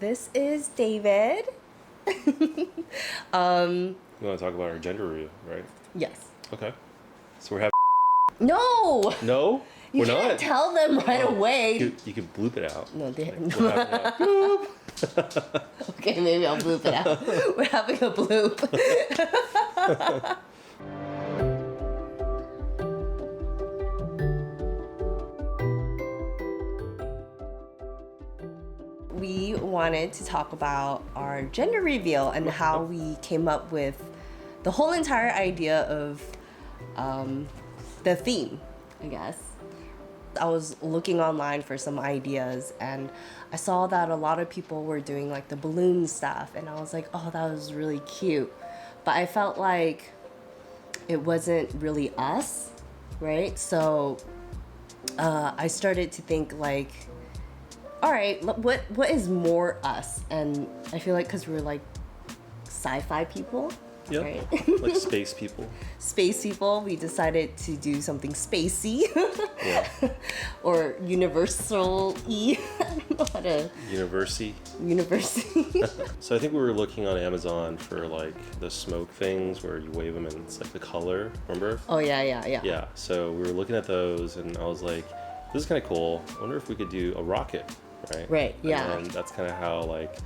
this is David. We want to talk about our gender reveal, right? Yes. Okay. So we're having... No! No? You We're can't not? tell them right away. You can bloop it out. No, they... Like, we're having a bloop. Okay, maybe I'll bloop it out. We're having a bloop. We wanted to talk about our gender reveal and how we came up with the whole entire idea of the theme, I guess. I was looking online for some ideas and I saw that a lot of people were doing like the balloon stuff and I was like, oh, that was really cute. But I felt like it wasn't really us, right? So I started to think like, all right, what is more us? And I feel like because we're like sci-fi people, Yeah, right? like space people. Space people, we decided to do something spacey. Yeah. Or universal-y. I don't know how to... University. University. So I think we were looking on Amazon for like the smoke things where you wave them and it's like the color, remember? Oh, yeah. Yeah, so we were looking at those and I was like, this is kind of cool. I wonder if we could do a rocket, right? Right, yeah. And that's kind of how like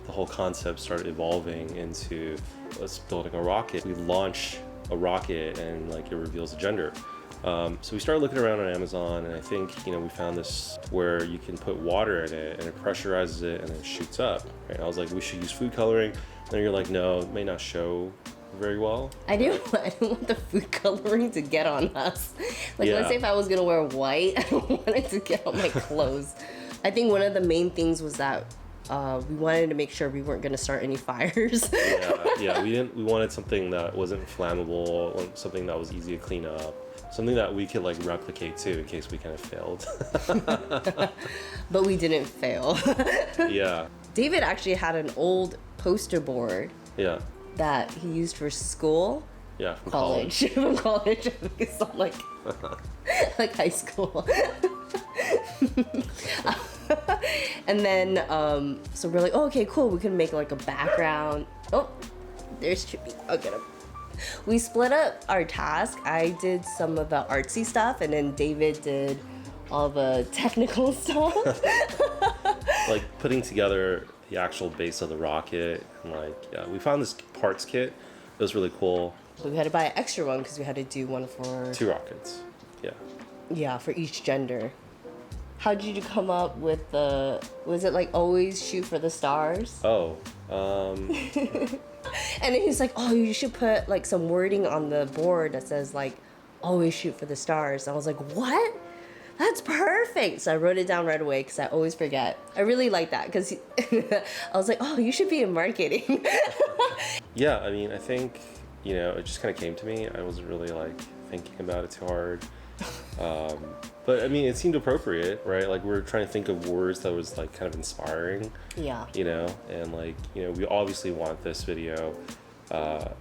the whole concept started evolving into us building a rocket. We launch a rocket and like it reveals a gender. So we started looking around on Amazon and I think, we found this where you can put water in it and it pressurizes it and then it shoots up. Right? I was like, we should use food coloring. Then you're like, no, it may not show very well. I didn't want the food coloring to get on us. Like, Yeah. let's say if I was going to wear white, I don't want it to get on my clothes. I think one of the main things was that we wanted to make sure we weren't going to start any fires. Yeah, we wanted something that wasn't flammable, something that was easy to clean up, something that we could like replicate too in case we kind of failed. But we didn't fail. Yeah. David actually had an old poster board Yeah. that he used for school. Yeah, from College. From college. I think it's not like like high school. And then so we're like, oh, okay, cool, we can make like a background. Oh, there's Chippy. I'll get him. We split up our task. I did some of the artsy stuff and then David did all the technical stuff. Like putting together the actual base of the rocket and like, yeah, we found this parts kit. It was really cool. We had to buy an extra one because we had to do one for 2 rockets. Yeah. Yeah, for each gender. How did you come up with was it like always shoot for the stars? Oh, And then he's like, oh, you should put like some wording on the board that says like, always shoot for the stars. I was like, what? That's perfect. So I wrote it down right away because I always forget. I really like that because I was like, oh, you should be in marketing. yeah, I mean, I think, it just kind of came to me. I wasn't really like thinking about it too hard. But I mean, it seemed appropriate, right? Like we were trying to think of words that was like kind of inspiring. Yeah. And like, we obviously want this video for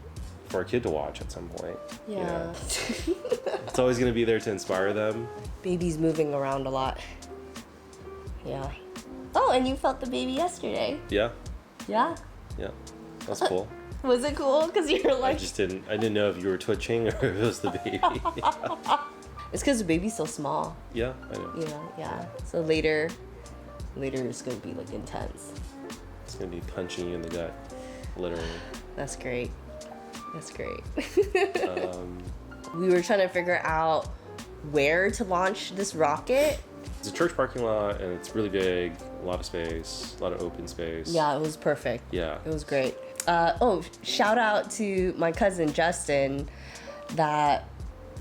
our kid to watch at some point. Yeah. It's always going to be there to inspire them. Baby's moving around a lot. Yeah. Oh, and you felt the baby yesterday. Yeah. Yeah? Yeah. That's cool. Was it cool? Because you're like... I didn't know if you were twitching or if it was the baby. It's because the baby's so small. Yeah, I know. Yeah. So later it's going to be like intense. It's going to be punching you in the gut, literally. That's great. We were trying to figure out where to launch this rocket. It's a church parking lot and it's really big, a lot of space, a lot of open space. Yeah, it was perfect. Yeah. It was great. Shout out to my cousin Justin that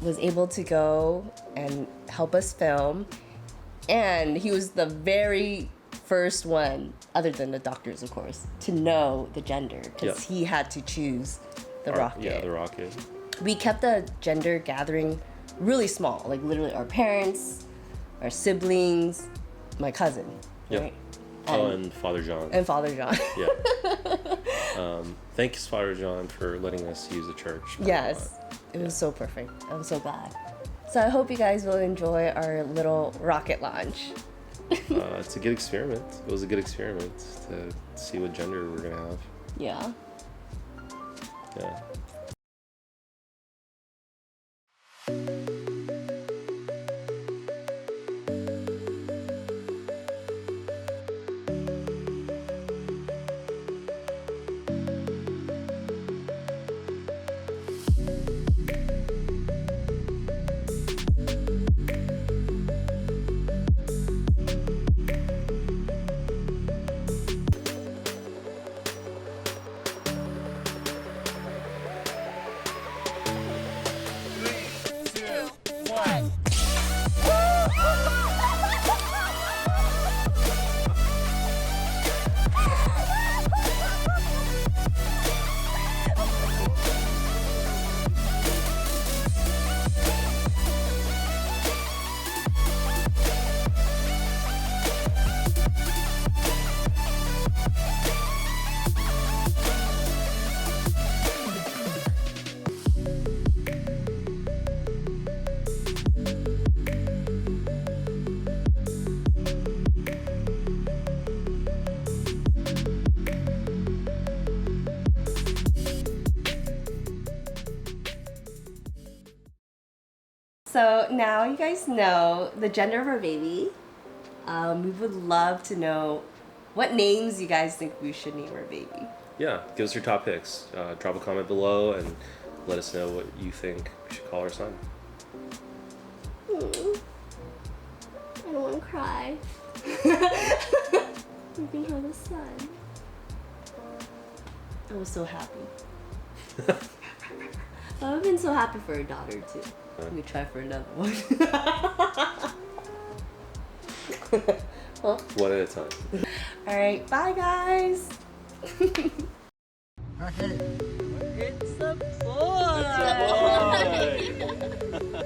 was able to go and help us film. And he was the very first one, other than the doctors, of course, to know the gender because he had to choose the rocket. Yeah, the rocket. We kept the gender gathering really small, like literally our parents, our siblings, my cousin. Yep. Right? And Father John. And Father John. Yeah. Thanks, Father John, for letting us use the church. Yes. It was so perfect. I'm so glad. So I hope you guys will enjoy our little rocket launch. It's a good experiment. It was a good experiment to see what gender we're gonna have. Yeah. Yeah. So now you guys know the gender of our baby. We would love to know what names you guys think we should name our baby. Yeah, give us your top picks. Drop a comment below and let us know what you think we should call our son. I don't want to cry. We can have a son. I was so happy. I've been so happy for a daughter too. Let me try for another one. Well, One at a time. alright, bye guys. It's a boy! Boy.